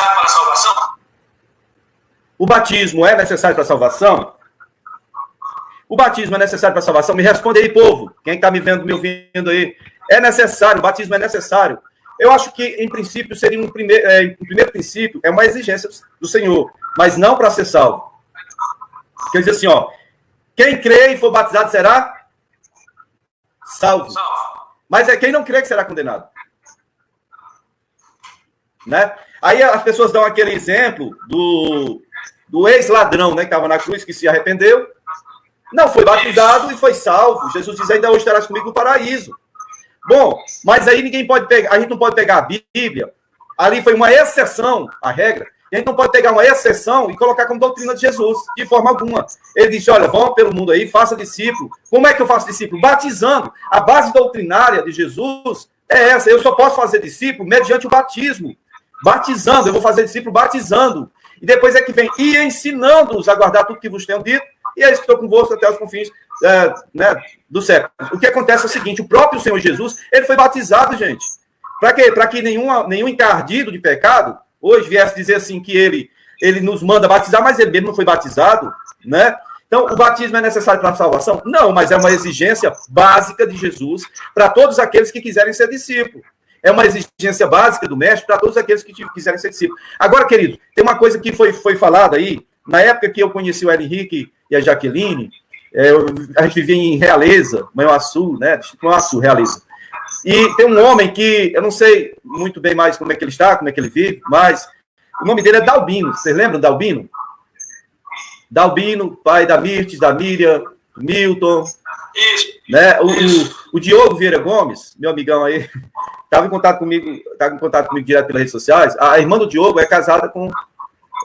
necessário para a salvação? O batismo é necessário para a salvação? O batismo é necessário para a salvação? Me responde aí, povo. Quem está me vendo, me ouvindo aí. É necessário, o batismo é necessário. Eu acho que, em princípio, seria um primeiro princípio, é uma exigência do Senhor, mas não para ser salvo. Quer dizer assim, ó, quem crê e for batizado será salvo. Mas é quem não crê que será condenado. Né? Aí as pessoas dão aquele exemplo do ex-ladrão, né, que estava na cruz, que se arrependeu, não foi batizado e foi salvo. Jesus diz, ainda hoje estarás comigo no paraíso. Bom, mas aí ninguém pode pegar, a gente não pode pegar a Bíblia, ali foi uma exceção, a regra, e a gente não pode pegar uma exceção e colocar como doutrina de Jesus, de forma alguma. Ele disse, olha, vão pelo mundo aí, faça discípulo. Como é que eu faço discípulo? Batizando. A base doutrinária de Jesus é essa, eu só posso fazer discípulo mediante o batismo. Batizando, eu vou fazer discípulo batizando. E depois é que vem, e ensinando-os a guardar tudo que vos tenho dito, e é isso que estou convosco até os confins do século. O que acontece é o seguinte, o próprio Senhor Jesus, ele foi batizado, gente. Para quê? Para que nenhum encardido de pecado, hoje viesse dizer assim que ele nos manda batizar, mas ele mesmo não foi batizado, né? Então, o batismo é necessário para a salvação? Não, mas é uma exigência básica de Jesus para todos aqueles que quiserem ser discípulos. É uma exigência básica do mestre para todos aqueles que quiserem ser discípulos. Agora, querido, tem uma coisa que foi falada aí, na época que eu conheci o Hélio Henrique e a Jaqueline, a gente vivia em Realeza, Manhuaçu, né? Manhuaçu, Realeza. E tem um homem que, eu não sei muito bem mais como é que ele está, como é que ele vive, mas o nome dele é Dalbino. Vocês lembram do Dalbino? Dalbino, pai da Mirtes, da Miriam, do Milton. Isso. Né? O Diogo Vieira Gomes, meu amigão aí, estava em contato comigo direto pelas redes sociais. A irmã do Diogo é casada com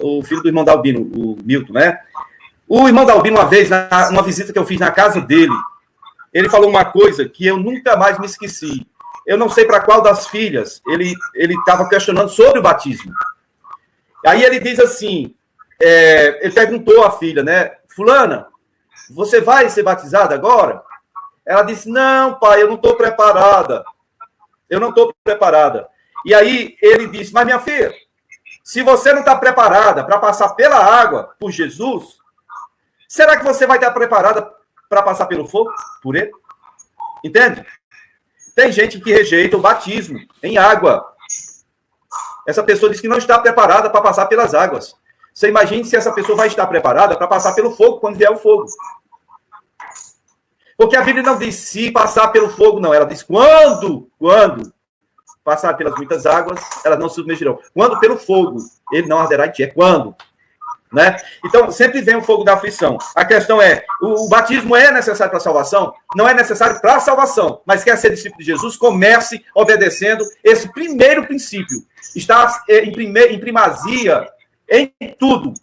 o filho do irmão Dalbino, o Milton, né? O irmão Dalbino, uma vez, numa visita que eu fiz na casa dele, ele falou uma coisa que eu nunca mais me esqueci. Eu não sei para qual das filhas ele estava questionando sobre o batismo. Aí ele diz assim, ele perguntou à filha, né? Fulana, você vai ser batizada agora? Ela disse, não, pai, eu não estou preparada. Eu não estou preparada. E aí ele disse, mas minha filha, se você não está preparada para passar pela água por Jesus, será que você vai estar preparada para passar pelo fogo por ele? Entende? Tem gente que rejeita o batismo em água. Essa pessoa diz que não está preparada para passar pelas águas. Você imagine se essa pessoa vai estar preparada para passar pelo fogo quando vier o fogo. Porque a Bíblia não diz se passar pelo fogo, não. Ela diz quando passar pelas muitas águas, elas não se submergirão. Quando pelo fogo, ele não arderá em ti. É quando. Né? Então, sempre vem o fogo da aflição. A questão é, o batismo é necessário para a salvação? Não é necessário para a salvação, mas quer ser discípulo de Jesus, comece obedecendo esse primeiro princípio. Está em primazia em tudo.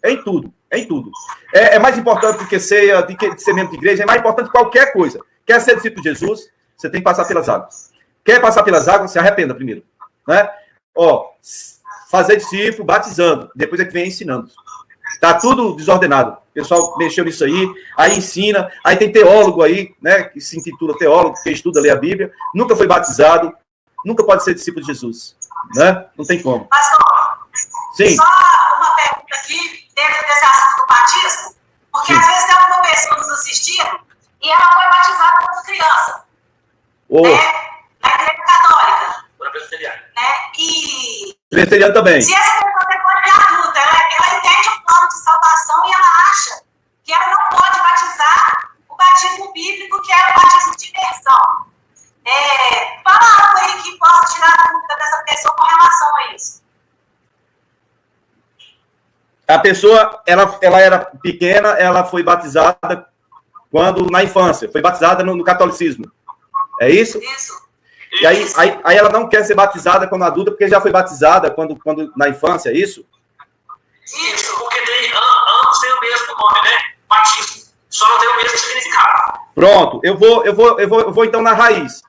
É mais importante do que ser membro de igreja, é mais importante que qualquer coisa. Quer ser discípulo de Jesus, você tem que passar pelas águas. Quer passar pelas águas, se arrependa primeiro. Né? Fazer discípulo, batizando, depois é que vem ensinando. Está tudo desordenado. O pessoal mexeu nisso aí ensina. Aí tem teólogo aí, né, que se intitula teólogo, que estuda, lê a Bíblia, nunca foi batizado, nunca pode ser discípulo de Jesus. Né? Não tem como. Pastor, sim. Só uma pergunta aqui, dentro desse assunto do batismo, porque sim, às vezes tem uma pessoa nos assistindo e ela foi batizada quando criança. Né? Na igreja católica. Né? E presbiteriano também. Se essa pessoa depois de adulta, ela entende o plano de salvação e ela acha que ela não pode batizar o batismo bíblico, que é o batismo de imersão. Fala algo aí que possa tirar a dúvida dessa pessoa com relação a isso. A pessoa, ela era pequena, ela foi batizada na infância, foi batizada no catolicismo. É isso? Isso. E aí ela não quer ser batizada quando adulta, porque já foi batizada quando na infância, é isso? Isso, porque ambos têm o mesmo nome, né? Batismo. Só não tem o mesmo significado. Pronto, eu vou então na raiz.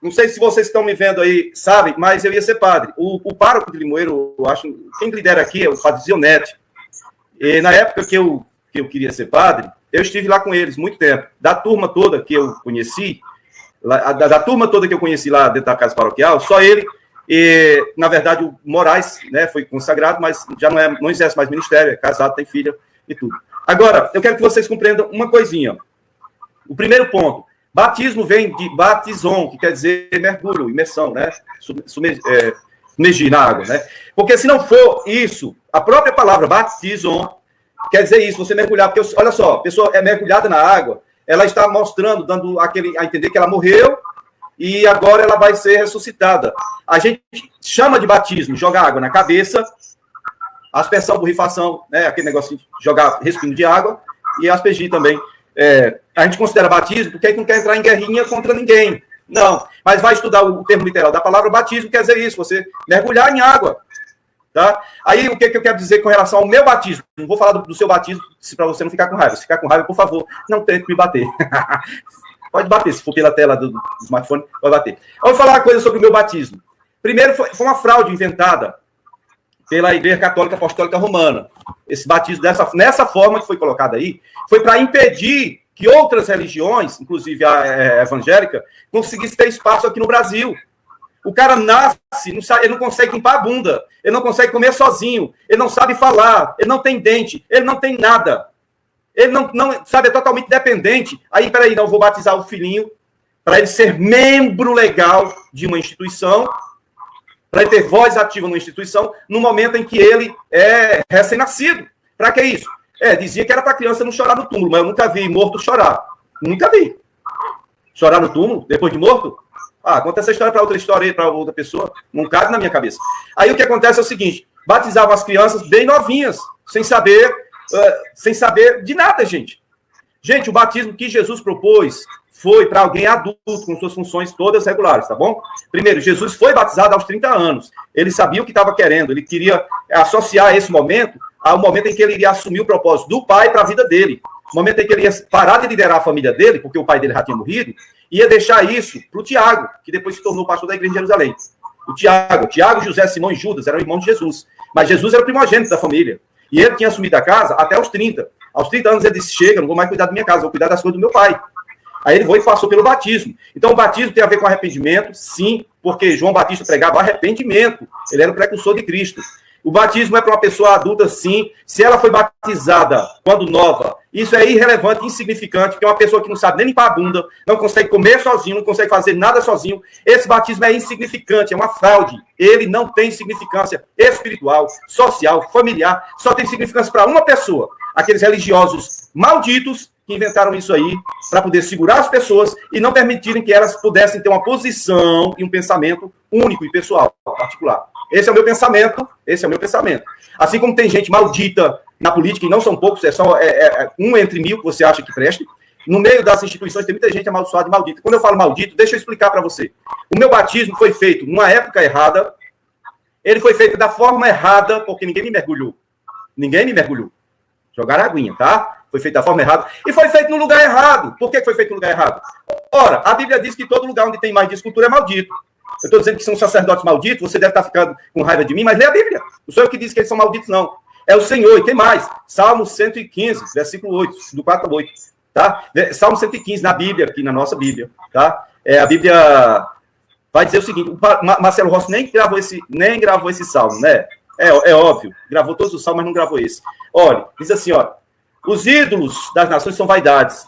Não sei se vocês estão me vendo aí, sabem, mas eu ia ser padre. O pároco de Limoeiro, eu acho, quem lidera aqui é o padre Zionete. E na época que eu queria ser padre, eu estive lá com eles muito tempo. Da turma toda que eu conheci, lá dentro da casa paroquial, só ele E, na verdade, o Moraes, né, foi consagrado, mas já não exerce mais ministério, é casado, tem filha e tudo. Agora, eu quero que vocês compreendam uma coisinha. O primeiro ponto, batismo vem de batizon, que quer dizer mergulho, imersão, né? Submergir na água, né? Porque se não for isso, a própria palavra batizon quer dizer isso, você mergulhar, porque, olha só, a pessoa é mergulhada na água, ela está mostrando, dando a entender que ela morreu e agora ela vai ser ressuscitada. A gente chama de batismo, jogar água na cabeça, aspersão, borrifação, né? Aquele negócio de jogar respingo de água, e aspergir também. A gente considera batismo porque a gente não quer entrar em guerrinha contra ninguém. Não, mas vai estudar o termo literal da palavra batismo, quer dizer isso, você mergulhar em água. Tá? Aí, o que eu quero dizer com relação ao meu batismo? Não vou falar do seu batismo, para você não ficar com raiva. Se ficar com raiva, por favor, não tente me bater. Pode bater, se for pela tela do smartphone, pode bater. Eu vou falar uma coisa sobre o meu batismo. Primeiro, foi uma fraude inventada pela Igreja Católica Apostólica Romana. Esse batismo, nessa forma que foi colocado aí, foi para impedir que outras religiões, inclusive a evangélica, conseguissem ter espaço aqui no Brasil. O cara nasce, ele não consegue limpar a bunda, ele não consegue comer sozinho, ele não sabe falar, ele não tem dente, ele não tem nada. Ele não sabe, é totalmente dependente. Aí, peraí, não, vou batizar o filhinho para ele ser membro legal de uma instituição, para ele ter voz ativa numa instituição, no momento em que ele é recém-nascido. Para que isso? Dizia que era para a criança não chorar no túmulo, mas eu nunca vi morto chorar. Nunca vi. Chorar no túmulo, depois de morto? Conta essa história para outra história, para outra pessoa. Não cabe na minha cabeça. Aí o que acontece é o seguinte, batizavam as crianças bem novinhas, sem saber de nada, gente. Gente, o batismo que Jesus propôs foi para alguém adulto, com suas funções todas regulares, tá bom? Primeiro, Jesus foi batizado aos 30 anos. Ele sabia o que estava querendo. Ele queria associar esse momento ao momento em que ele iria assumir o propósito do pai para a vida dele. O momento em que ele ia parar de liderar a família dele, porque o pai dele já tinha morrido, ia deixar isso para o Tiago, que depois se tornou pastor da igreja de Jerusalém. O Tiago, José, Simão e Judas eram irmãos de Jesus. Mas Jesus era o primogênito da família. E ele tinha assumido a casa até os 30. Aos 30 anos ele disse, chega, não vou mais cuidar da minha casa, vou cuidar das coisas do meu pai. Aí ele foi e passou pelo batismo. Então o batismo tem a ver com arrependimento, sim, porque João Batista pregava arrependimento. Ele era o precursor de Cristo. O batismo é para uma pessoa adulta, sim. Se ela foi batizada quando nova, isso é irrelevante, insignificante, porque é uma pessoa que não sabe nem limpar a bunda, não consegue comer sozinho, não consegue fazer nada sozinho. Esse batismo é insignificante, é uma fraude. Ele não tem significância espiritual, social, familiar. Só tem significância para uma pessoa. Aqueles religiosos malditos que inventaram isso aí para poder segurar as pessoas e não permitirem que elas pudessem ter uma posição e um pensamento único e pessoal, particular. Esse é o meu pensamento. Assim como tem gente maldita na política, e não são poucos, é só um entre mil que você acha que preste, no meio das instituições tem muita gente amaldiçoada e maldita. Quando eu falo maldito, deixa eu explicar para você. O meu batismo foi feito numa época errada, ele foi feito da forma errada, porque ninguém me mergulhou. Jogaram a aguinha, tá? Foi feito da forma errada. E foi feito no lugar errado. Por que foi feito no lugar errado? Ora, a Bíblia diz que todo lugar onde tem mais de escultura é maldito. Eu estou dizendo que são sacerdotes malditos, você deve estar ficando com raiva de mim, mas lê a Bíblia. Não sou eu que disse que eles são malditos, não. É o Senhor, e tem mais. Salmo 115, versículo 8, do 4 a 8. Tá? Salmo 115, na Bíblia, aqui na nossa Bíblia. Tá? A Bíblia vai dizer o seguinte, o Marcelo Rossi nem gravou esse salmo, né? É óbvio, gravou todos os salmos, mas não gravou esse. Olha, diz assim, ó, os ídolos das nações são vaidades.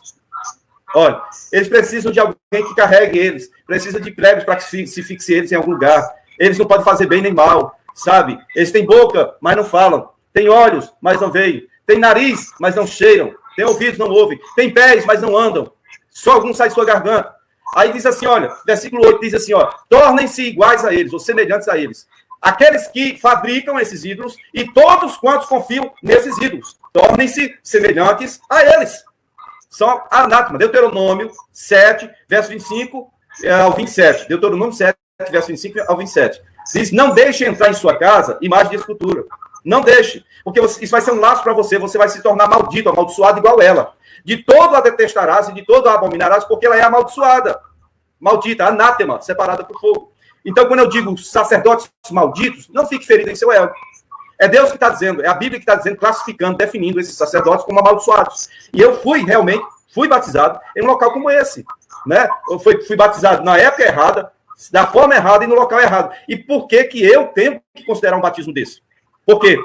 Olha, eles precisam de alguém que carregue eles, precisam de pregos para que se fixe eles em algum lugar. Eles não podem fazer bem nem mal, sabe? Eles têm boca, mas não falam. Têm olhos, mas não veem. Têm nariz, mas não cheiram. Têm ouvidos, não ouvem. Têm pés, mas não andam. Só algum sai de sua garganta. Aí diz assim, olha, versículo 8 diz assim, ó, tornem-se iguais a eles, ou semelhantes a eles. Aqueles que fabricam esses ídolos e todos quantos confiam nesses ídolos. Tornem-se semelhantes a eles. São anátema. Deuteronômio 7, verso 25 ao 27. Deuteronômio 7, verso 25 ao 27. Diz, não deixe entrar em sua casa imagem de escultura. Não deixe. Porque isso vai ser um laço para você. Você vai se tornar maldito, amaldiçoado igual ela. De todo a detestarás e de todo a abominarás, porque ela é amaldiçoada. Maldita, anátema, separada por fogo. Então, quando eu digo sacerdotes malditos, não fique ferido em seu ego. É Deus que está dizendo, é a Bíblia que está dizendo, classificando, definindo esses sacerdotes como amaldiçoados. E eu fui batizado em um local como esse. Né? Eu fui batizado na época errada, da forma errada e no local errado. E por que que eu tenho que considerar um batismo desse? Por quê?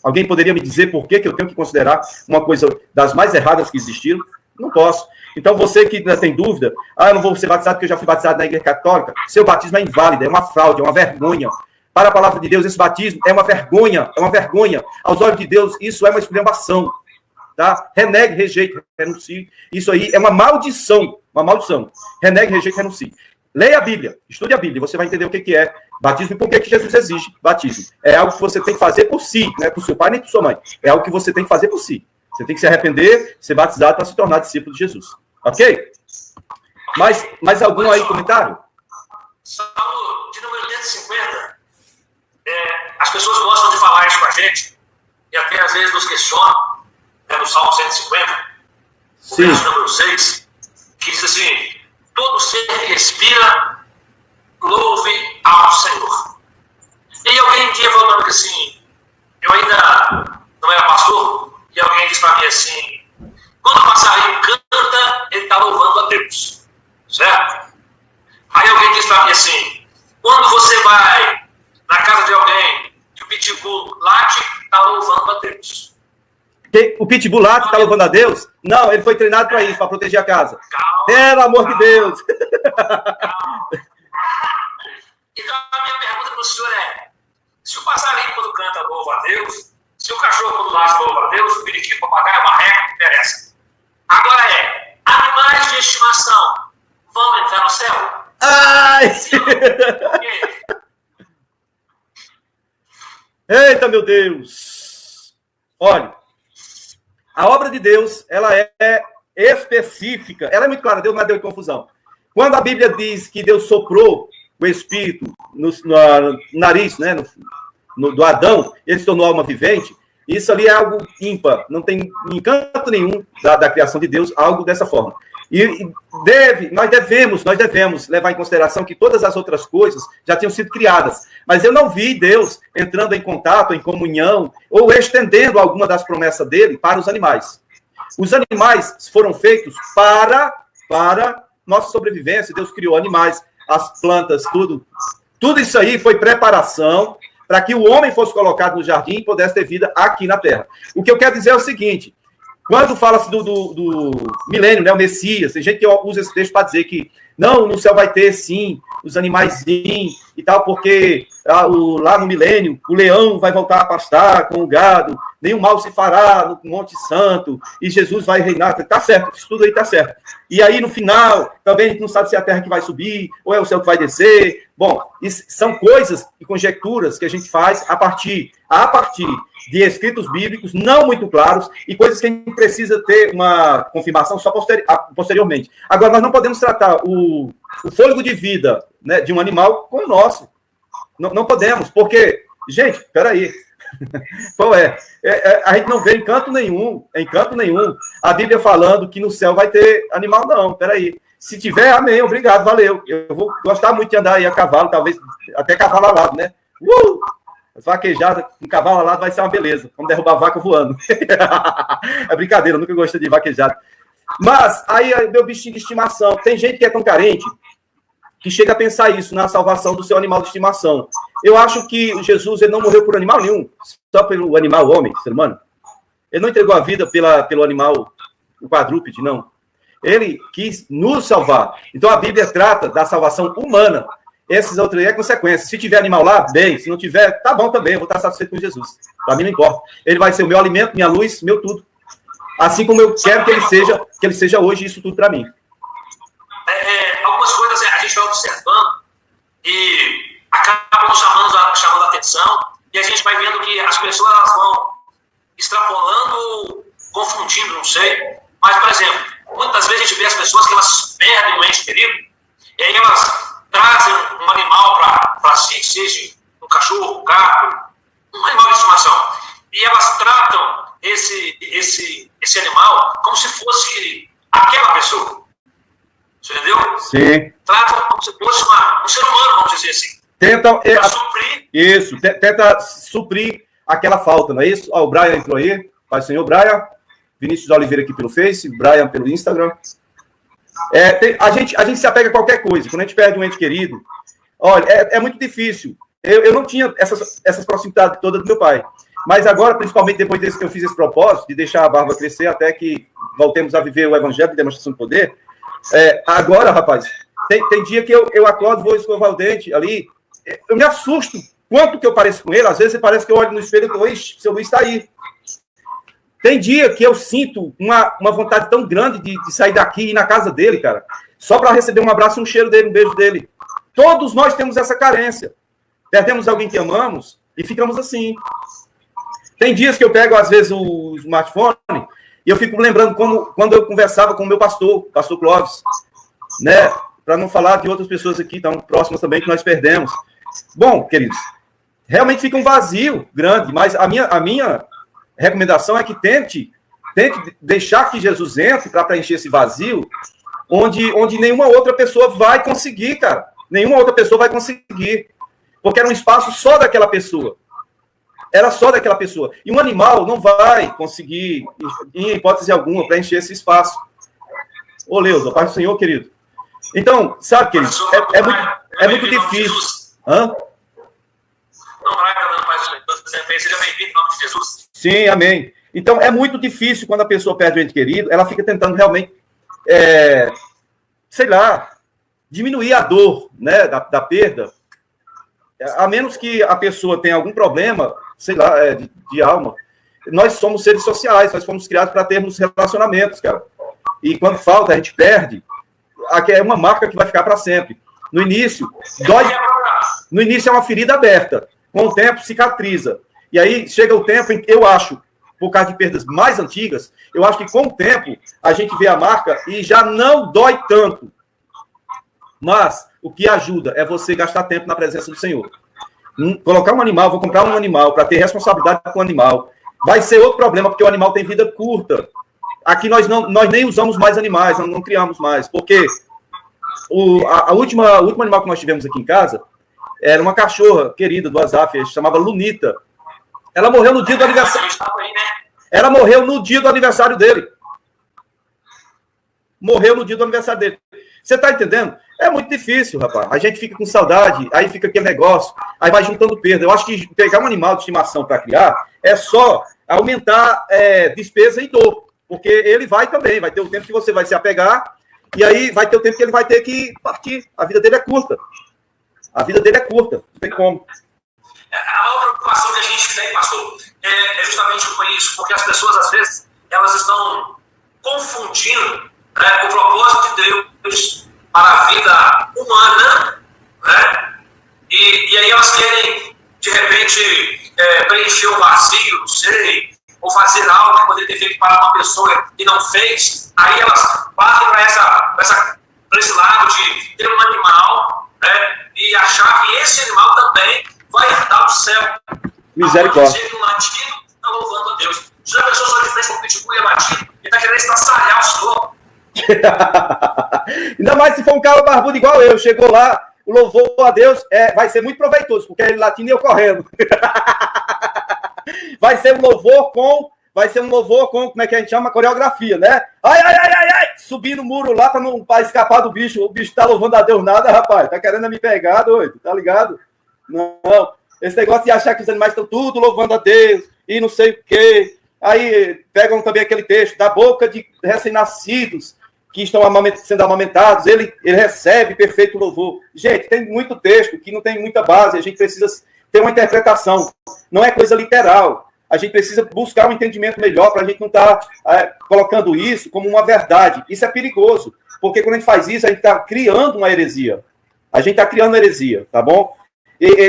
Alguém poderia me dizer por que que eu tenho que considerar uma coisa das mais erradas que existiram? Não posso. Então, você que ainda tem dúvida, eu não vou ser batizado porque eu já fui batizado na Igreja Católica, seu batismo é inválido, é uma fraude, é uma vergonha. Para a palavra de Deus, esse batismo é uma vergonha, é uma vergonha. Aos olhos de Deus, isso é uma esculhambação. Tá? Renegue, rejeite, renuncie. Isso aí é uma maldição, uma maldição. Renegue, rejeite, renuncie. Leia a Bíblia, estude a Bíblia, você vai entender o que é batismo e por que Jesus exige batismo. É algo que você tem que fazer por si, não é por seu pai nem por sua mãe. É algo que você tem que fazer por si. Você tem que se arrepender, ser batizado para se tornar discípulo de Jesus. Ok? Mais algum aí comentário? Salmo de número 150. As pessoas gostam de falar isso com a gente e até às vezes nos questionam, no Salmo 150, o verso número 6, que diz assim: todo ser que respira, louve ao Senhor. E alguém um dia falou para mim assim, eu ainda não era pastor, e alguém disse para mim assim: quando o passarinho canta, ele está louvando a Deus. Certo? Aí alguém disse para mim assim: quando você vai na casa de alguém que o pitbull late, está louvando a Deus. O pitbull late está louvando a Deus? Não, ele foi treinado para isso, para proteger a casa. Pelo amor de Deus! Então a minha pergunta para o senhor é: se o passarinho quando canta louva a Deus, se o cachorro quando late louva a Deus, o periquito, o papagaio, a marreca, não interessa. Agora animais de estimação vão entrar no céu? Ai! Eita, meu Deus! Olha, a obra de Deus, ela é específica, ela é muito clara, Deus não deu confusão. Quando a Bíblia diz que Deus soprou o Espírito no nariz, né, do Adão, ele se tornou alma vivente, isso ali é algo ímpar, não tem encanto nenhum da criação de Deus, algo dessa forma. E nós devemos levar em consideração que todas as outras coisas já tinham sido criadas. Mas eu não vi Deus entrando em contato, em comunhão, ou estendendo alguma das promessas dele para os animais. Os animais foram feitos para nossa sobrevivência. Deus criou animais, as plantas, tudo. Tudo isso aí foi preparação para que o homem fosse colocado no jardim e pudesse ter vida aqui na Terra. O que eu quero dizer é o seguinte: quando fala-se do milênio, né, o Messias, tem gente que usa esse texto para dizer que não, no céu vai ter, sim, os animaizinhos e tal, porque lá no milênio o leão vai voltar a pastar com o gado, nenhum mal se fará no Monte Santo, e Jesus vai reinar. Tá certo, isso tudo aí tá certo. E aí, no final, também a gente não sabe se é a terra que vai subir, ou é o céu que vai descer. Bom, isso são coisas e conjecturas que a gente faz a partir de escritos bíblicos não muito claros e coisas que a gente precisa ter uma confirmação só posteriormente. Agora, nós não podemos tratar o fôlego de vida, né, de um animal com o nosso. Não podemos, porque, gente, peraí. Qual é? A gente não vê encanto nenhum, a Bíblia falando que no céu vai ter animal, não, peraí. Se tiver, amém, obrigado, valeu. Eu vou gostar muito de andar aí a cavalo, talvez até cavalo alado, né? Vaquejada com cavalo alado vai ser uma beleza. Vamos derrubar a vaca voando. É brincadeira, eu nunca gostei de vaquejada. Mas, aí, meu bichinho de estimação. Tem gente que é tão carente que chega a pensar isso na salvação do seu animal de estimação. Eu acho que Jesus ele não morreu por animal nenhum, só pelo animal homem, ser humano. Ele não entregou a vida pelo animal, o quadrúpede, não. Ele quis nos salvar. Então, a Bíblia trata da salvação humana. Esses outros aí é consequência. Se tiver animal lá, bem. Se não tiver, tá bom também. Eu vou estar satisfeito com Jesus. Para mim não importa. Ele vai ser o meu alimento, minha luz, meu tudo. Assim como eu quero que ele seja hoje isso tudo para mim. Algumas coisas a gente vai observando e acabam chamando a atenção e a gente vai vendo que as pessoas elas vão extrapolando, confundindo, não sei. Mas, por exemplo, muitas vezes a gente vê as pessoas que elas perdem um ente querido e aí elas trazem um animal para si, seja um cachorro, um gato, um animal de estimação. E elas tratam esse animal como se fosse aquela pessoa. Você entendeu? Sim. Tratam como se fosse um ser humano, vamos dizer assim. Tenta suprir. Isso, tenta suprir aquela falta, não é isso? Ó, o Brian entrou aí. Pai do Senhor, Brian. Vinícius Oliveira aqui pelo Face, Brian pelo Instagram. A gente se apega a qualquer coisa. Quando a gente perde um ente querido, Olha, é muito difícil. Eu não tinha essas proximidades todas do meu pai. Mas agora, principalmente depois que eu fiz esse propósito, de deixar a barba crescer até que voltemos a viver o evangelho de demonstração de poder, agora, rapaz, tem dia que eu acordo, vou escovar o dente ali, eu me assusto quanto que eu pareço com ele. Às vezes parece que eu olho no espelho e digo, ixi, seu Luiz está aí. Tem dia que eu sinto uma vontade tão grande de sair daqui e ir na casa dele, cara, só para receber um abraço, um cheiro dele, um beijo dele. Todos nós temos essa carência. Perdemos alguém que amamos e ficamos assim. Tem dias que eu pego, às vezes, o smartphone e eu fico lembrando quando eu conversava com o meu pastor Clóvis, né? Para não falar de outras pessoas aqui tão próximas também que nós perdemos. Bom, queridos, realmente fica um vazio grande, mas a minha recomendação é que tente deixar que Jesus entre para preencher esse vazio, onde nenhuma outra pessoa vai conseguir, cara. Nenhuma outra pessoa vai conseguir. Porque era um espaço só daquela pessoa. Era só daquela pessoa. E um animal não vai conseguir, em hipótese alguma, preencher esse espaço. Ô, Leusa, Pai do Senhor, querido. Então, sabe, querido, é muito difícil. Hã? Não vai dando mais um. Seja bem-vindo em nome de Jesus. Sim, amém. Então, é muito difícil quando a pessoa perde um ente querido, ela fica tentando realmente, sei lá, diminuir a dor, né, da perda, a menos que a pessoa tenha algum problema, sei lá, de alma. Nós somos seres sociais, nós fomos criados para termos relacionamentos, cara. E quando falta, a gente perde. Aqui é uma marca que vai ficar para sempre. No início, dói. No início é uma ferida aberta. Com o tempo, cicatriza. E aí chega o tempo em que eu acho, por causa de perdas mais antigas, eu acho que com o tempo a gente vê a marca e já não dói tanto. Mas o que ajuda é você gastar tempo na presença do Senhor. Colocar um animal, vou comprar um animal para ter responsabilidade com o animal. Vai ser outro problema, porque o animal tem vida curta. Aqui nós nem usamos mais animais, não criamos mais, porque o último animal que nós tivemos aqui em casa era uma cachorra querida do Azaf, se chamava Lunita. Ela morreu no dia do aniversário. Ela morreu no dia do aniversário dele. Morreu no dia do aniversário dele. Você está entendendo? É muito difícil, rapaz. A gente fica com saudade, aí fica aquele negócio, aí vai juntando perda. Eu acho que pegar um animal de estimação para criar é só aumentar despesa e dor. Porque ele vai também, vai ter o tempo que você vai se apegar, e aí vai ter o tempo que ele vai ter que partir. A vida dele é curta. A vida dele é curta, não tem como. A maior preocupação que a gente tem, pastor, é justamente com isso, porque as pessoas, às vezes, elas estão confundindo, né, o propósito de Deus para a vida humana, né? E aí elas querem, de repente, preencher o vazio, não sei, ou fazer algo que poderia ter feito para uma pessoa e não fez. Aí elas partem para esse lado de ter um animal, né, e achar que esse animal também vai herdar o céu. Misericórdia. Um latido está louvando a Deus. Já pensou só de frente com o pitbull e latido? Ele está querendo estraçalhar o Senhor. Ainda mais se for um cara barbudo igual eu. Chegou lá, o louvor a Deus vai ser muito proveitoso, porque ele latindo e eu correndo. Vai ser um louvor com, como é que a gente chama? Coreografia, né? Ai, subindo o muro lá para escapar do bicho. O bicho tá louvando a Deus nada, rapaz. Tá querendo me pegar, doido, tá ligado? Não. Esse negócio de achar que os animais estão tudo louvando a Deus e não sei o quê. Aí pegam também aquele texto, da boca de recém-nascidos que estão sendo amamentados, ele recebe perfeito louvor. Gente, tem muito texto que não tem muita base, a gente precisa ter uma interpretação. Não é coisa literal. A gente precisa buscar um entendimento melhor para a gente não estar colocando isso como uma verdade. Isso é perigoso, porque quando a gente faz isso, a gente está criando uma heresia. A gente está criando heresia, tá bom?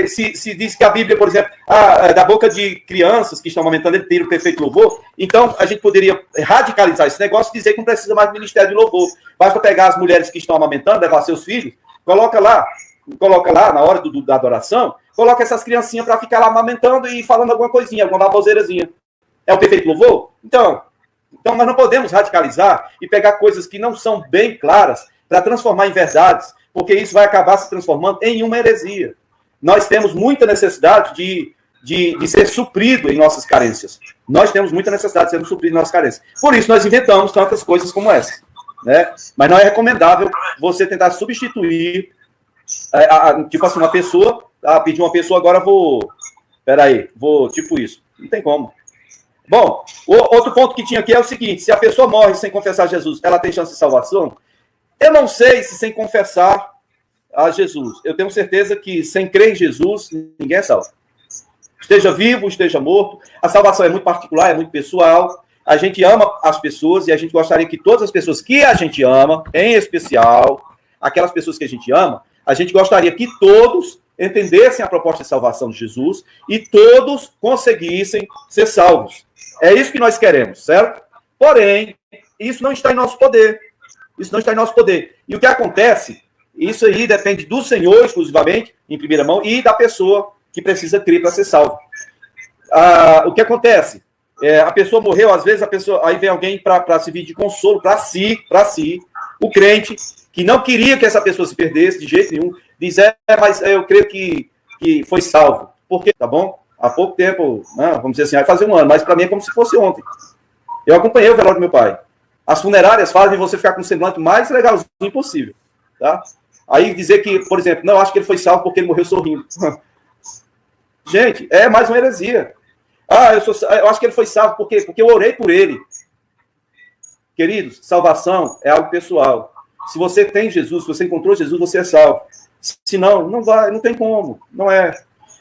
Se diz que a Bíblia, por exemplo, da boca de crianças que estão amamentando, ele tira o perfeito louvor, então a gente poderia radicalizar esse negócio e dizer que não precisa mais do ministério de louvor. Basta pegar as mulheres que estão amamentando, levar seus filhos, coloca lá na hora da adoração, coloca essas criancinhas para ficar lá amamentando e falando alguma coisinha, alguma baboseirazinha. É o perfeito louvor? Então nós não podemos radicalizar e pegar coisas que não são bem claras para transformar em verdades, porque isso vai acabar se transformando em uma heresia. Nós temos muita necessidade de ser suprido em nossas carências. Nós temos muita necessidade de ser suprido em nossas carências. Por isso, nós inventamos tantas coisas como essa. Né? Mas não é recomendável você tentar substituir Tipo assim, uma pessoa, pedir uma pessoa, agora vou tipo isso. Não tem como. Bom, outro ponto que tinha aqui é o seguinte, se a pessoa morre sem confessar Jesus, ela tem chance de salvação? Eu não sei se sem confessar a Jesus. Eu tenho certeza que sem crer em Jesus, ninguém é salvo. Esteja vivo, esteja morto. A salvação é muito particular, é muito pessoal. A gente ama as pessoas e a gente gostaria que todas as pessoas que a gente ama, em especial, aquelas pessoas que a gente ama, a gente gostaria que todos entendessem a proposta de salvação de Jesus e todos conseguissem ser salvos. É isso que nós queremos, certo? Porém, isso não está em nosso poder. Isso não está em nosso poder. E o que acontece, isso aí depende do Senhor, exclusivamente, em primeira mão, e da pessoa que precisa crer para ser salvo. O que acontece? A pessoa morreu, às vezes aí vem alguém para servir de consolo para si, o crente, que não queria que essa pessoa se perdesse de jeito nenhum, diz, mas eu creio que foi salvo. Por quê? Tá bom? Há pouco tempo, vamos dizer assim, vai fazer um ano, mas para mim é como se fosse ontem. Eu acompanhei o velório do meu pai. As funerárias fazem você ficar com o semblante mais legalzinho possível, tá? Aí dizer que, por exemplo, não, acho que ele foi salvo porque ele morreu sorrindo. Gente, é mais uma heresia. Eu acho que ele foi salvo porque eu orei por ele. Queridos, salvação é algo pessoal. Se você tem Jesus, se você encontrou Jesus, você é salvo. Se não, não vai, não tem como. Não é.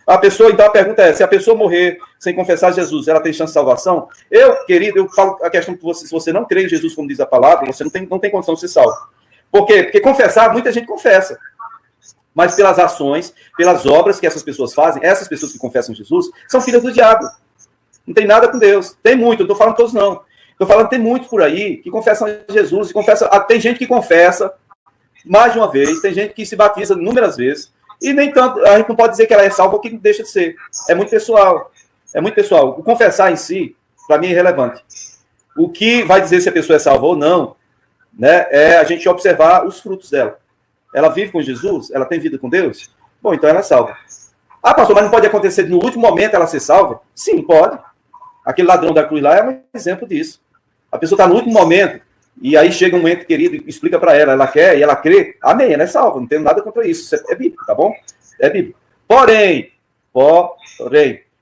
A pessoa, então a pergunta é, se a pessoa morrer sem confessar Jesus, ela tem chance de salvação? Querido, eu falo a questão que se você não crê em Jesus, como diz a palavra, você não tem condição de ser salvo. Por quê? Porque confessar, muita gente confessa. Mas pelas ações, pelas obras que essas pessoas fazem, essas pessoas que confessam Jesus, são filhas do diabo. Não tem nada com Deus. Tem muito, eu estou falando todos não. Estou falando tem muitos por aí que confessam Jesus, tem gente que confessa mais de uma vez, tem gente que se batiza inúmeras vezes, e nem tanto, a gente não pode dizer que ela é salva ou que deixa de ser. É muito pessoal. É muito pessoal. O confessar em si, para mim, é irrelevante. O que vai dizer se a pessoa é salva ou não, né, é a gente observar os frutos dela. Ela vive com Jesus? Ela tem vida com Deus? Bom, então ela é salva. Pastor, mas não pode acontecer no último momento ela ser salva? Sim, pode. Aquele ladrão da cruz lá é um exemplo disso. A pessoa está no último momento, e aí chega um ente querido e explica para ela quer e ela crê, amém, ela é salva, não tem nada contra isso. Isso é bíblico, tá bom? É bíblico. Porém,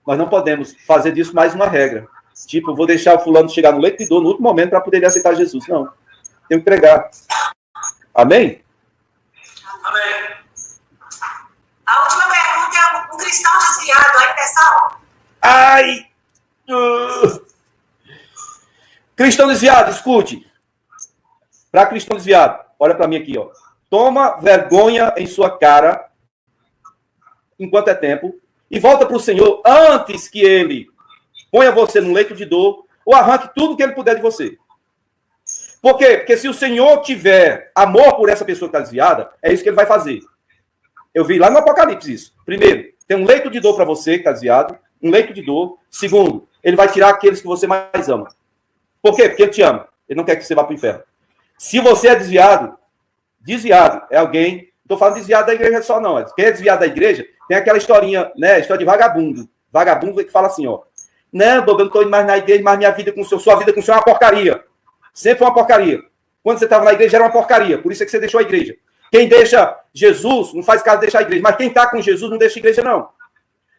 nós não podemos fazer disso mais uma regra. Tipo, vou deixar o fulano chegar no leito de dor no último momento para poder aceitar Jesus. Não. Tenho que pregar. Amém? Amém. A última pergunta é: um cristão desviado ainda é salvo? Cristão desviado, escute. Para cristão desviado, olha para mim aqui, ó. Toma vergonha em sua cara, enquanto é tempo, e volta para o Senhor antes que ele ponha você no leito de dor ou arranque tudo que ele puder de você. Por quê? Porque se o Senhor tiver amor por essa pessoa que está desviada, é isso que ele vai fazer. Eu vi lá no Apocalipse isso. Primeiro, tem um leito de dor para você que está desviado, um leito de dor. Segundo, ele vai tirar aqueles que você mais ama. Por quê? Porque ele te ama. Ele não quer que você vá para o inferno. Se você é desviado é alguém... Estou falando desviado da igreja só não. Quem é desviado da igreja, tem aquela historinha, né? História de vagabundo. Vagabundo que fala assim, ó. Não, Bob, eu não estou indo mais na igreja, mas minha vida com o senhor, sua vida com o senhor é uma porcaria. Sempre foi uma porcaria. Quando você estava na igreja era uma porcaria. Por isso é que você deixou a igreja. Quem deixa Jesus, não faz caso de deixar a igreja. Mas quem está com Jesus não deixa a igreja, não.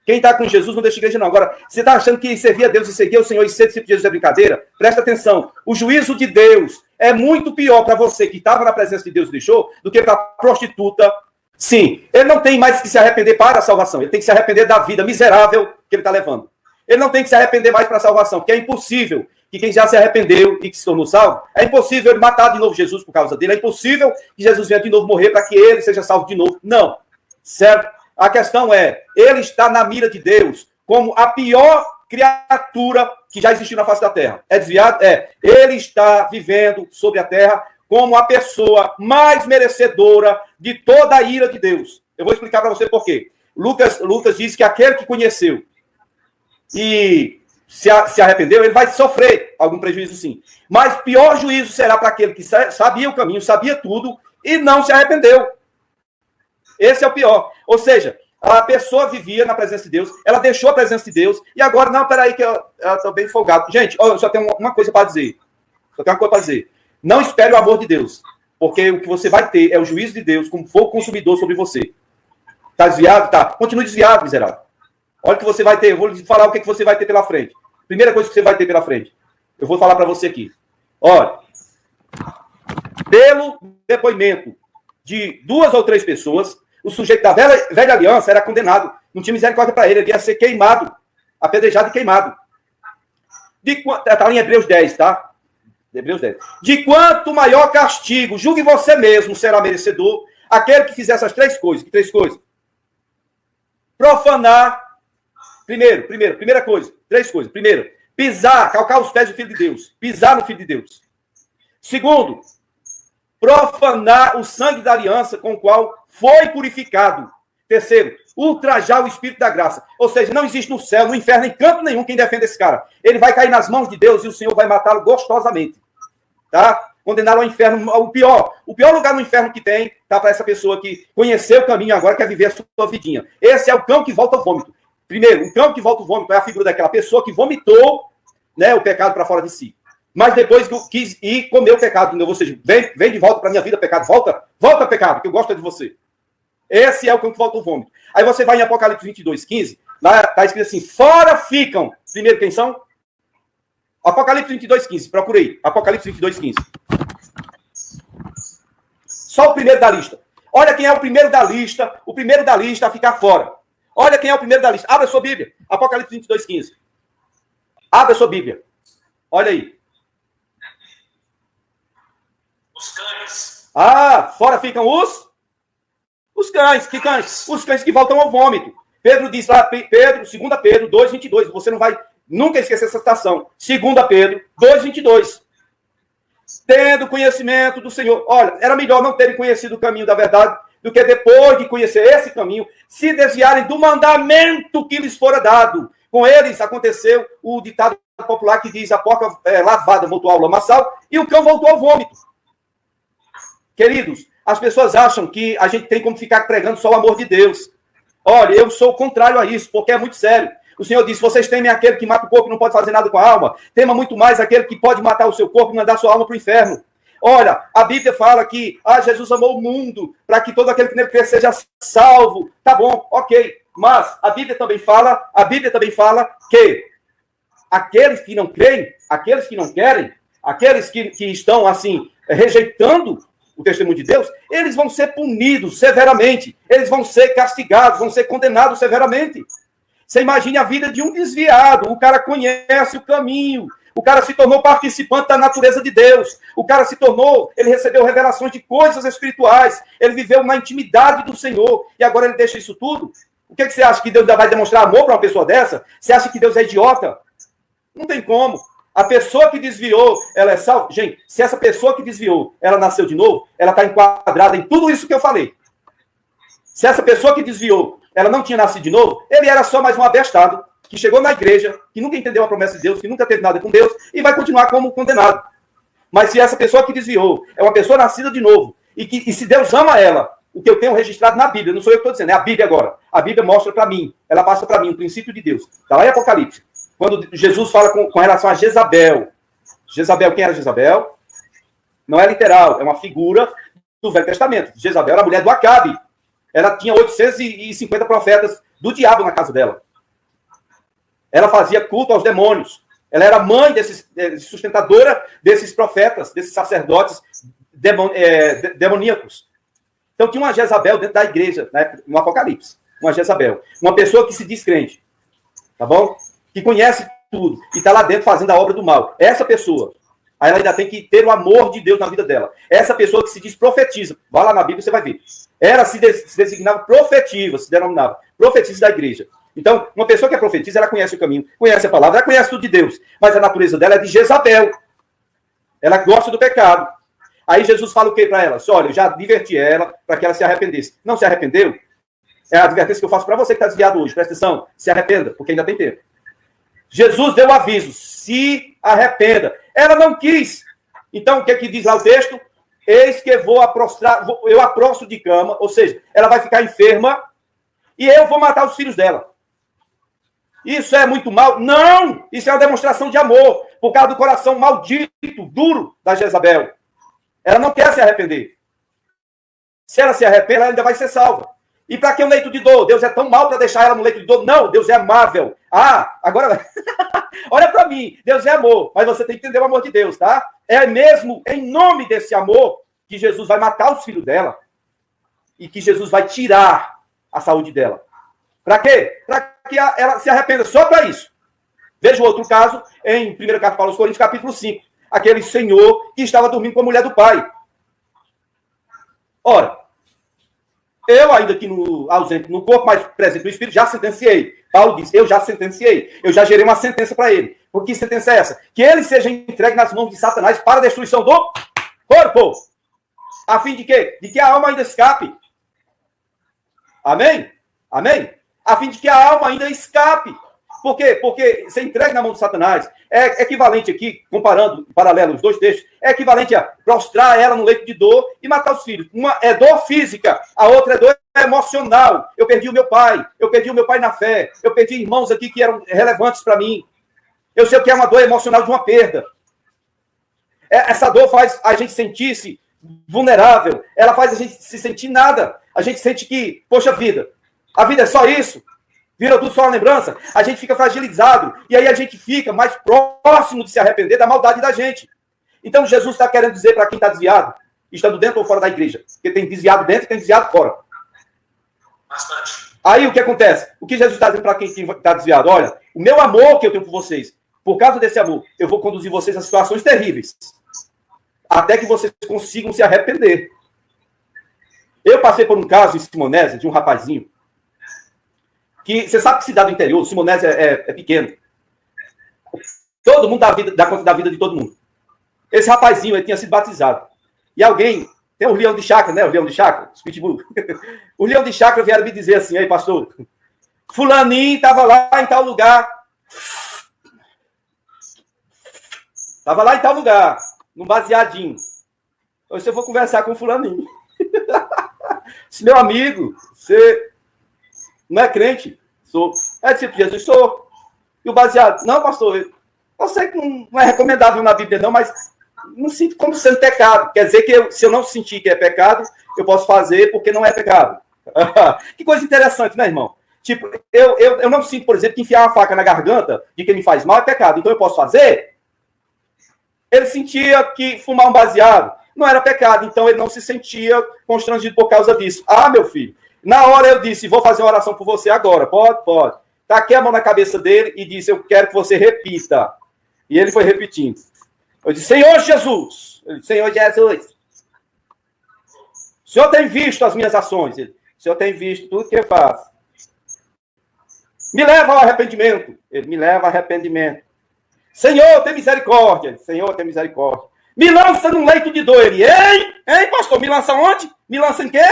Quem está com Jesus não deixa a igreja, não. Agora, você está achando que servir a Deus e seguir o Senhor e ser discípulo de Jesus é brincadeira? Presta atenção. O juízo de Deus é muito pior para você que estava na presença de Deus e deixou do que para a prostituta. Sim, ele não tem mais que se arrepender para a salvação. Ele tem que se arrepender da vida miserável que ele está levando. Ele não tem que se arrepender mais para a salvação, porque é impossível que quem já se arrependeu e que se tornou salvo, é impossível ele matar de novo Jesus por causa dele. É impossível que Jesus venha de novo morrer para que ele seja salvo de novo. Não. Certo? A questão é, ele está na mira de Deus como a pior criatura que já existiu na face da terra. É desviado? É. Ele está vivendo sobre a terra como a pessoa mais merecedora de toda a ira de Deus. Eu vou explicar para você por quê. Lucas diz que aquele que conheceu e se arrependeu, ele vai sofrer algum prejuízo, sim. Mas pior juízo será para aquele que sabia o caminho, sabia tudo e não se arrependeu. Esse é o pior. Ou seja, a pessoa vivia na presença de Deus, ela deixou a presença de Deus, e agora, não, peraí, que eu estou bem folgado. Gente, eu só tenho uma coisa para dizer. Não espere o amor de Deus. Porque o que você vai ter é o juízo de Deus como fogo consumidor sobre você. Está desviado? Tá. Continue desviado, miserável. Olha o que você vai ter. Eu vou lhe falar o que você vai ter pela frente. Primeira coisa que você vai ter pela frente. Eu vou falar para você aqui. Olha, pelo depoimento de 2 ou 3 pessoas, o sujeito da velha aliança era condenado. Não tinha misericórdia para ele. Ele ia ser queimado. Apedrejado e queimado. Está em Hebreus 10, tá? Hebreus 10. De quanto maior castigo, julgue você mesmo, será merecedor aquele que fizer essas 3 coisas. Que 3 coisas? Profanar. Primeira coisa. 3 coisas. Primeiro, pisar, calcar os pés do Filho de Deus. Pisar no Filho de Deus. Segundo, profanar o sangue da aliança com o qual foi purificado. Terceiro, ultrajar o Espírito da graça. Ou seja, não existe no céu, no inferno, em canto nenhum quem defenda esse cara. Ele vai cair nas mãos de Deus e o Senhor vai matá-lo gostosamente. Tá? Condená-lo ao inferno. O pior lugar no inferno que tem, tá? Para essa pessoa que conheceu o caminho agora, quer viver a sua vidinha. Esse é o cão que volta ao vômito. Primeiro, o cão que volta ao vômito é a figura daquela pessoa que vomitou, né, o pecado para fora de si. Mas depois que quis ir comer o pecado, ou seja, vem de volta para minha vida, pecado. Volta, pecado, que eu gosto de você. Esse é o cão que volta ao vômito. Aí você vai em Apocalipse 22, 15, lá está escrito assim, fora ficam. Primeiro, quem são? Apocalipse 22, 15, procurei. Apocalipse 22, 15. Só o primeiro da lista. Olha quem é o primeiro da lista. O primeiro da lista a ficar fora. Olha quem é o primeiro da lista. Abra a sua Bíblia. Apocalipse 22, 15. Abra a sua Bíblia. Olha aí. Os cães. Fora ficam os cães. Que cães? Os cães que voltam ao vômito. Pedro diz lá, 2 Pedro 2, 22. Você não vai nunca esquecer essa citação. 2 Pedro 2, 22. Tendo conhecimento do Senhor. Olha, era melhor não terem conhecido o caminho da verdade do que depois de conhecer esse caminho, se desviarem do mandamento que lhes fora dado. Com eles aconteceu o ditado popular que diz a porca lavada voltou ao lamaçal e o cão voltou ao vômito. Queridos, as pessoas acham que a gente tem como ficar pregando só o amor de Deus. Olha, eu sou contrário a isso, porque é muito sério. O Senhor disse, vocês temem aquele que mata o corpo e não pode fazer nada com a alma. Tema muito mais aquele que pode matar o seu corpo e mandar sua alma para o inferno. Olha, a Bíblia fala que Jesus amou o mundo para que todo aquele que nele crer seja salvo. Tá bom, ok. Mas a Bíblia também fala que aqueles que não creem, aqueles que não querem, aqueles que estão, assim, rejeitando o testemunho de Deus, eles vão ser punidos severamente. Eles vão ser castigados, vão ser condenados severamente. Você imagine a vida de um desviado. O cara conhece o caminho. O cara se tornou participante da natureza de Deus. O cara ele recebeu revelações de coisas espirituais. Ele viveu na intimidade do Senhor. E agora ele deixa isso tudo? O que você acha que Deus vai demonstrar amor para uma pessoa dessa? Você acha que Deus é idiota? Não tem como. A pessoa que desviou, ela é salva. Gente, se essa pessoa que desviou, ela nasceu de novo, ela está enquadrada em tudo isso que eu falei. Se essa pessoa que desviou, ela não tinha nascido de novo, ele era só mais um abestado, que chegou na igreja, que nunca entendeu a promessa de Deus, que nunca teve nada com Deus, e vai continuar como condenado. Mas se essa pessoa que desviou é uma pessoa nascida de novo, e se Deus ama ela, o que eu tenho registrado na Bíblia, não sou eu que estou dizendo, é a Bíblia agora. A Bíblia mostra para mim, ela passa para mim o princípio de Deus. Está lá em Apocalipse. Quando Jesus fala com relação a Jezabel. Jezabel, quem era Jezabel? Não é literal, é uma figura do Velho Testamento. Jezabel era a mulher do Acabe. Ela tinha 850 profetas do diabo na casa dela. Ela fazia culto aos demônios. Ela era mãe sustentadora desses profetas, desses sacerdotes demoníacos. Então tinha uma Jezabel dentro da igreja, né, no Apocalipse. Uma Jezabel. Uma pessoa que se diz crente. Tá bom? Que conhece tudo. E está lá dentro fazendo a obra do mal. Essa pessoa, aí ela ainda tem que ter o amor de Deus na vida dela. Essa pessoa que se diz profetiza. Vai lá na Bíblia, você vai ver. Ela se designava profetiva, se denominava profetisa da igreja. Então, uma pessoa que é profetisa, ela conhece o caminho, conhece a palavra, ela conhece tudo de Deus. Mas a natureza dela é de Jezabel. Ela gosta do pecado. Aí Jesus fala o que para ela? Olha, eu já adverti ela para que ela se arrependesse. Não se arrependeu? É a advertência que eu faço para você que está desviado hoje. Presta atenção, se arrependa, porque ainda tem tempo. Jesus deu aviso, se arrependa. Ela não quis. Então, o que diz lá o texto? Eis que eu a prostro de cama, ou seja, ela vai ficar enferma e eu vou matar os filhos dela. Isso é muito mal? Não! Isso é uma demonstração de amor, por causa do coração maldito, duro da Jezabel. Ela não quer se arrepender. Se ela se arrepender, ela ainda vai ser salva. E para que um leito de dor? Deus é tão mal para deixar ela no leito de dor? Não, Deus é amável. Ah, agora, olha para mim, Deus é amor, mas você tem que entender o amor de Deus, tá? É mesmo em nome desse amor que Jesus vai matar os filhos dela e que Jesus vai tirar a saúde dela. Para quê? Para que ela se arrependa, só para isso. Veja o outro caso em 1 carta Paulo aos Coríntios, capítulo 5. Aquele senhor que estava dormindo com a mulher do pai. Ora, eu ainda aqui ausente no corpo, mas presente no espírito, já sentenciei. Paulo diz, eu já sentenciei. Eu já gerei uma sentença para ele. Por que sentença é essa? Que ele seja entregue nas mãos de Satanás para a destruição do corpo. A fim de quê? De que a alma ainda escape. Amém? Amém? A fim de que a alma ainda escape. Por quê? Porque ser entregue na mão de Satanás é equivalente aqui, comparando, em paralelo os dois textos, é equivalente a prostrar ela no leito de dor e matar os filhos. Uma é dor física, a outra é dor emocional. Eu perdi o meu pai na fé, eu perdi irmãos aqui que eram relevantes para mim. Eu sei o que é uma dor emocional de uma perda. Essa dor faz a gente sentir-se vulnerável, ela faz a gente se sentir nada. A gente sente que, poxa vida, a vida é só isso. Vira tudo só uma lembrança, a gente fica fragilizado, e aí a gente fica mais próximo de se arrepender da maldade da gente. Então Jesus está querendo dizer para quem está desviado, estando dentro ou fora da igreja, porque tem desviado dentro e tem desviado fora. Bastante. Aí o que acontece? O que Jesus está dizendo para quem está desviado? Olha, o meu amor que eu tenho por vocês, por causa desse amor, eu vou conduzir vocês a situações terríveis, até que vocês consigam se arrepender. Eu passei por um caso em Simonésia, de um rapazinho, que você sabe que cidade do interior, Simonésia é pequeno. Todo mundo dá conta da vida de todo mundo. Esse rapazinho, ele tinha sido batizado. E alguém, tem o leão de chácara, né? O leão de chácara, os pitbull. O leão de chácara vieram me dizer assim, aí pastor, fulaninho estava lá em tal lugar. Estava lá em tal lugar, num baseadinho. Hoje eu vou conversar com o fulaninho. Esse meu amigo, você... não é crente? Sou. É discípulo de Jesus? Sou. E o baseado? Não, pastor, eu sei que não é recomendável na Bíblia, não, mas não sinto como sendo pecado. Quer dizer que se eu não sentir que é pecado, eu posso fazer porque não é pecado. Que coisa interessante, né, irmão? Tipo, eu não sinto, por exemplo, que enfiar uma faca na garganta de quem me faz mal é pecado. Então eu posso fazer? Ele sentia que fumar um baseado não era pecado, então ele não se sentia constrangido por causa disso. Ah, meu filho, na hora eu disse, vou fazer uma oração por você agora. Pode, pode. Taquei a mão na cabeça dele e disse, eu quero que você repita. E ele foi repetindo. Eu disse, Senhor Jesus. Ele disse, Senhor Jesus. O Senhor tem visto as minhas ações. Ele, o Senhor tem visto tudo que eu faço. Me leva ao arrependimento. Ele me leva ao arrependimento. Senhor, tem misericórdia. Ele, Senhor, tem misericórdia. Me lança num leito de dor. Ele, hein, pastor, me lança onde? Me lança em quê?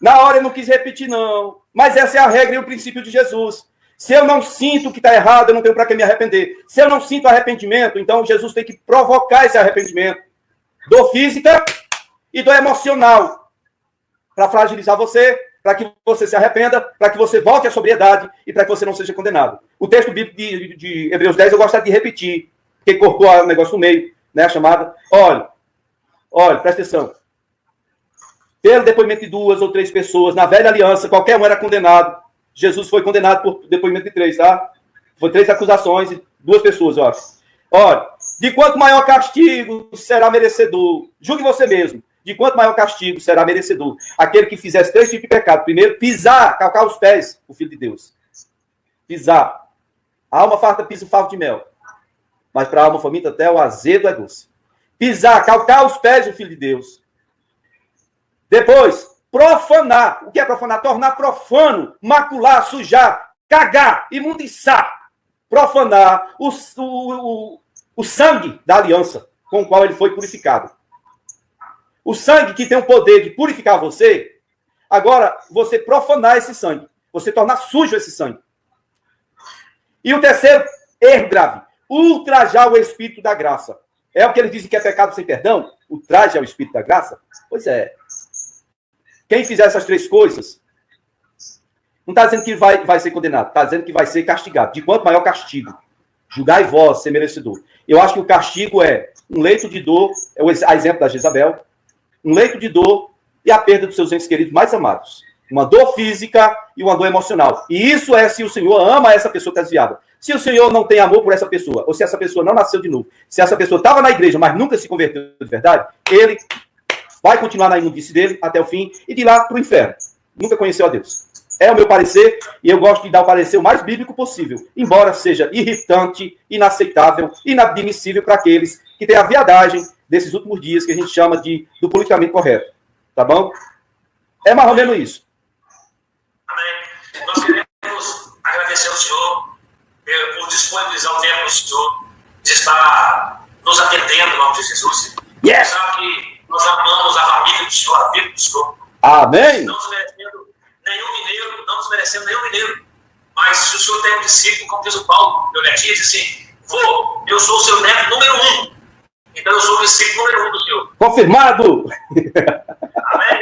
Na hora eu não quis repetir, não. Mas essa é a regra e o princípio de Jesus. Se eu não sinto que está errado, eu não tenho para que me arrepender. Se eu não sinto arrependimento, então Jesus tem que provocar esse arrependimento. Dor física e dor emocional. Para fragilizar você, para que você se arrependa, para que você volte à sobriedade e para que você não seja condenado. O texto bíblico de Hebreus 10 eu gostaria de repetir. Quem cortou o negócio no meio, né, a chamada. Olha, presta atenção. Pelo depoimento de 2 ou 3 pessoas, na velha aliança, qualquer um era condenado. Jesus foi condenado por depoimento de 3, tá? Foi 3 acusações e 2 pessoas, eu acho. Olha, de quanto maior castigo será merecedor? Julgue você mesmo. De quanto maior castigo será merecedor? Aquele que fizesse 3 tipos de pecado. Primeiro, pisar, calcar os pés, o Filho de Deus. Pisar. A alma farta pisa o favo de mel. Mas para a alma faminta até o azedo é doce. Pisar, calcar os pés, o Filho de Deus. Depois, profanar. O que é profanar? Tornar profano, macular, sujar, cagar, imundiçar. Profanar o sangue da aliança com o qual ele foi purificado. O sangue que tem o poder de purificar você, agora você profanar esse sangue. Você tornar sujo esse sangue. E o terceiro, erro grave. Ultrajar o Espírito da graça. É o que eles dizem que é pecado sem perdão? Ultraje ao Espírito da graça? Pois é. Quem fizer essas 3 coisas, não está dizendo que vai ser condenado, está dizendo que vai ser castigado. De quanto maior castigo, julgai vós ser merecedor. Eu acho que o castigo é um leito de dor, é o exemplo da Jezabel, um leito de dor e a perda dos seus entes queridos mais amados. Uma dor física e uma dor emocional. E isso é se o Senhor ama essa pessoa que está desviada. Se o Senhor não tem amor por essa pessoa, ou se essa pessoa não nasceu de novo, se essa pessoa estava na igreja, mas nunca se converteu de verdade, ele vai continuar na imundice dele até o fim e de lá para o inferno. Nunca conheceu a Deus. É o meu parecer, e eu gosto de dar o parecer o mais bíblico possível, embora seja irritante, inaceitável, inadmissível para aqueles que têm a viadagem desses últimos dias que a gente chama do politicamente correto. Tá bom? É mais ou menos isso. Amém. Nós queremos agradecer ao Senhor por disponibilizar o tempo do Senhor de estar nos atendendo, em nome de Jesus. Yes! Sabe que nós amamos a família do Senhor, a vida do Senhor. Amém! Não desmerecendo nenhum mineiro, não desmerecendo nenhum mineiro. Mas se o Senhor tem um discípulo, como diz o Paulo, meu netinho, diz assim: vô, eu sou o seu neto número 1. Então eu sou o discípulo número 1 do Senhor. Confirmado! Amém?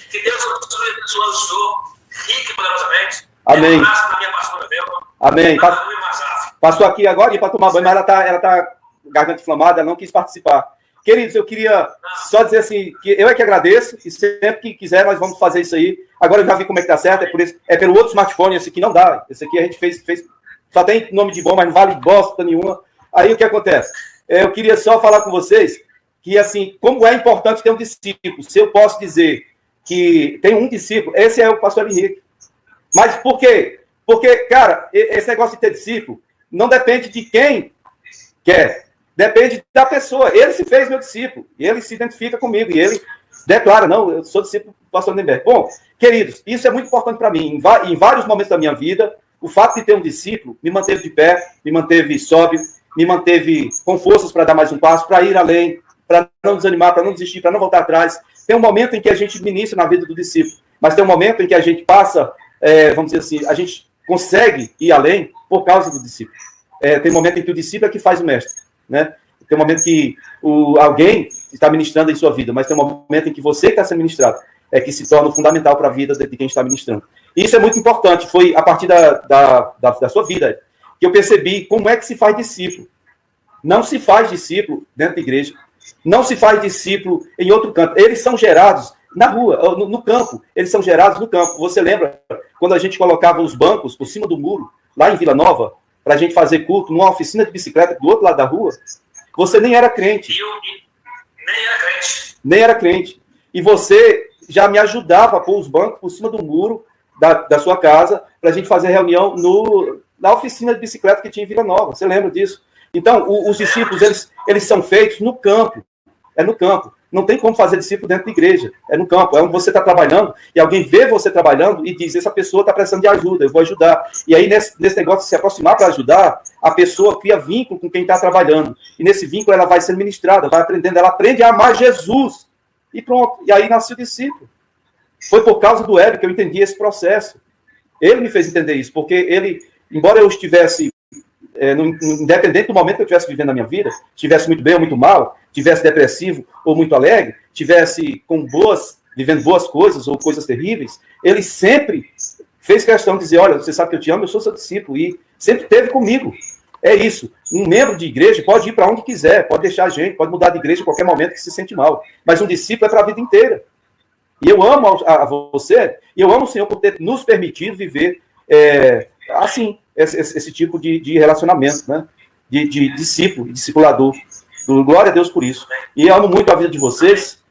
Que Deus continue abençoando o Senhor, rico e poderosamente. Amém. Um abraço para a minha pastora Velma. Amém. Passou aqui agora para tomar banho, mas ela tá garganta inflamada, ela não quis participar. Queridos, eu queria só dizer assim, que eu é que agradeço, e sempre que quiser nós vamos fazer isso aí. Agora eu já vi como é que tá certo, é pelo outro smartphone, esse aqui não dá. Esse aqui a gente fez só tem nome de bom, mas não vale bosta nenhuma. Aí o que acontece? Eu queria só falar com vocês que, assim, como é importante ter um discípulo. Se eu posso dizer que tem um discípulo, esse é o pastor Henrique. Mas por quê? Porque, cara, esse negócio de ter discípulo não depende de quem quer. Depende da pessoa. Ele se fez meu discípulo. Ele se identifica comigo. E ele declara, não, eu sou discípulo do pastor Lindenberg. Bom, queridos, isso é muito importante para mim. Em vários momentos da minha vida, o fato de ter um discípulo me manteve de pé, me manteve sóbrio, me manteve com forças para dar mais um passo, para ir além, para não desanimar, para não desistir, para não voltar atrás. Tem um momento em que a gente ministra na vida do discípulo, mas tem um momento em que a gente passa, vamos dizer assim, a gente consegue ir além por causa do discípulo. Tem um momento em que o discípulo é que faz o mestre, né? Tem um momento que alguém está ministrando em sua vida, mas tem um momento em que você que está sendo ministrado é que se torna fundamental para a vida de quem está ministrando. E isso é muito importante. Foi a partir da sua vida que eu percebi como é que se faz discípulo. Não se faz discípulo dentro da igreja. Não se faz discípulo em outro canto. Eles são gerados na rua, no campo. Eles são gerados no campo. Você lembra quando a gente colocava os bancos por cima do muro, lá em Vila Nova, para a gente fazer culto numa oficina de bicicleta do outro lado da rua? Você nem era crente. Nem era crente. Nem era crente. E você já me ajudava a pôr os bancos por cima do muro da sua casa para a gente fazer reunião na oficina de bicicleta que tinha em Vila Nova. Você lembra disso? Então, os discípulos, eles são feitos no campo. É no campo. Não tem como fazer discípulo dentro da igreja. É no campo. É onde você está trabalhando e alguém vê você trabalhando e diz, essa pessoa está precisando de ajuda, eu vou ajudar. E aí, nesse negócio de se aproximar para ajudar, a pessoa cria vínculo com quem está trabalhando. E nesse vínculo ela vai sendo ministrada, vai aprendendo. Ela aprende a amar Jesus. E pronto. E aí nasce o discípulo. Foi por causa do Hélio que eu entendi esse processo. Ele me fez entender isso, porque ele, embora eu estivesse, independente do momento que eu estivesse vivendo na minha vida, estivesse muito bem ou muito mal, estivesse depressivo ou muito alegre, estivesse vivendo boas coisas ou coisas terríveis, ele sempre fez questão de dizer, olha, você sabe que eu te amo, eu sou seu discípulo, e sempre esteve comigo. É isso. Um membro de igreja pode ir para onde quiser, pode deixar a gente, pode mudar de igreja em qualquer momento que se sente mal, mas um discípulo é para a vida inteira. E eu amo a você, e eu amo o Senhor por ter nos permitido viver assim, esse tipo de relacionamento, né? De discípulo, de discipulador. Glória a Deus por isso. E eu amo muito a vida de vocês,